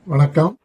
வணக்கம்.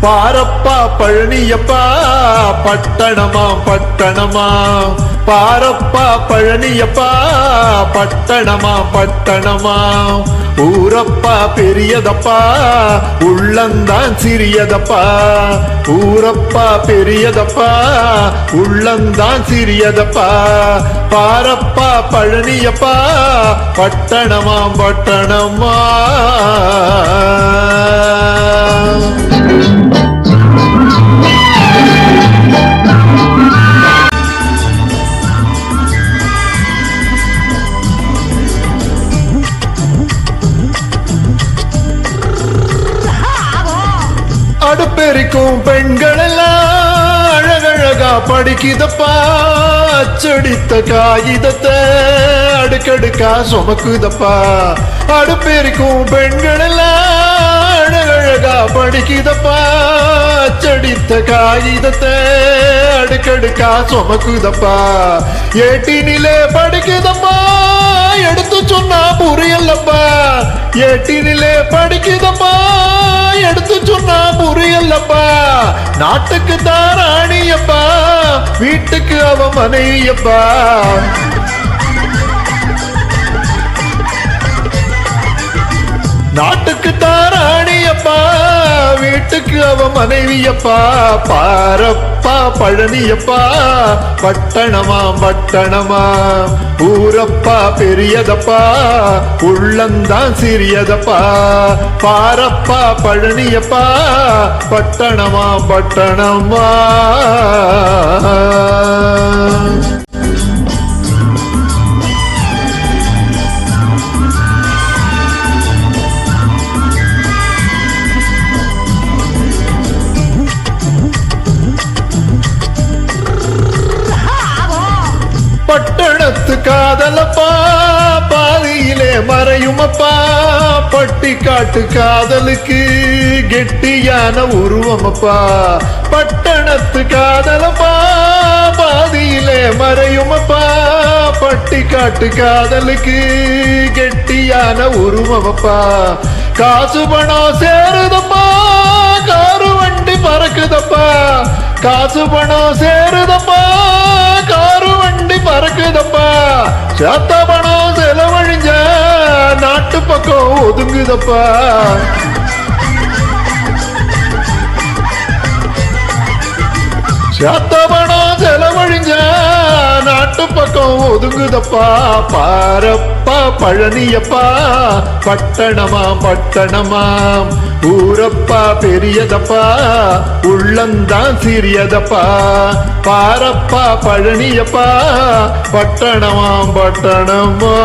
பாரப்பா பழனியப்பா பட்டணமா பட்டணமா, பாரப்பா பழனியப்பா பட்டணமா பட்டணமா, ஊரப்பா பெரியதப்பா உள்ளந்தான் சிறியதப்பா, ஊரப்பா பெரியதப்பா உள்ளந்தான் சிறியதப்பா, பாரப்பா பழனியப்பா பட்டணமா பட்டணமா. அடுப்பெரிக்கும் பெண்கள் எல்லாம் அழகழகா படிக்குதப்பா, அச்சடித்த காகிதத்தை அடுக்கடுக்கா சுமக்குதப்பா, அடுப்பெரிக்கும் பெண்கள் எல்லாம் அழகழகா படிக்குதப்பா, அச்சடித்த காகிதத்தை அடுக்கடுக்கா சுமக்குதப்பா, ஏட்டினிலே படிக்குதப்பா எடுத்து சொன்னா புரியலப்பா, ஏட்டினிலே படிக்குதப்பா எடுத்து சொன்னா புரியலப்பா, நாட்டுக்கு தான் ராணியப்பா வீட்டுக்கு அவ மனைவியப்பா, நாட்டுக்கு தான் ராணியப்பா வீட்டுக்கு அவ மனைவியப்பா, பாரப்பா பழனியப்பா பட்டணமா பட்டணமா, ஊரப்பா பெரியதப்பா உள்ளந்தான் சிறியதப்பா, பாரப்பா பழனியப்பா பட்டணமா பட்டணமா. பட்டணத்து காதலப்பா பாதியிலே மறையுமப்பா, பட்டி காட்டு காதலுக்கு கெட்டியான உருவமப்பா, பட்டணத்து காதலப்பா பாதியிலே மறையுமப்பா, பட்டி காட்டு காதலுக்கு கெட்டியான உருவமப்பா, காசு பணம் சேருதப்பா காரு வண்டி பறக்குதப்பா, காசு பணம் சேருதப்பா காரு வண்டி பறக்குதப்பா, சேத்த பணம் செலவழிஞ்ச நாட்டு பக்கம் ஒதுங்குதப்பா, சேத்த பணம் செலவழிஞ்ச நாட்டு பக்கம் ஒதுங்குதப்பா, பாரப்பா பழனியப்பா பட்டணமா பட்டணமா, ஊரப்பா பெரியதப்பா உள்ளந்தான் சிறியதப்பா, பாரப்பா பழனியப்பா பட்டணமா பட்டணமா.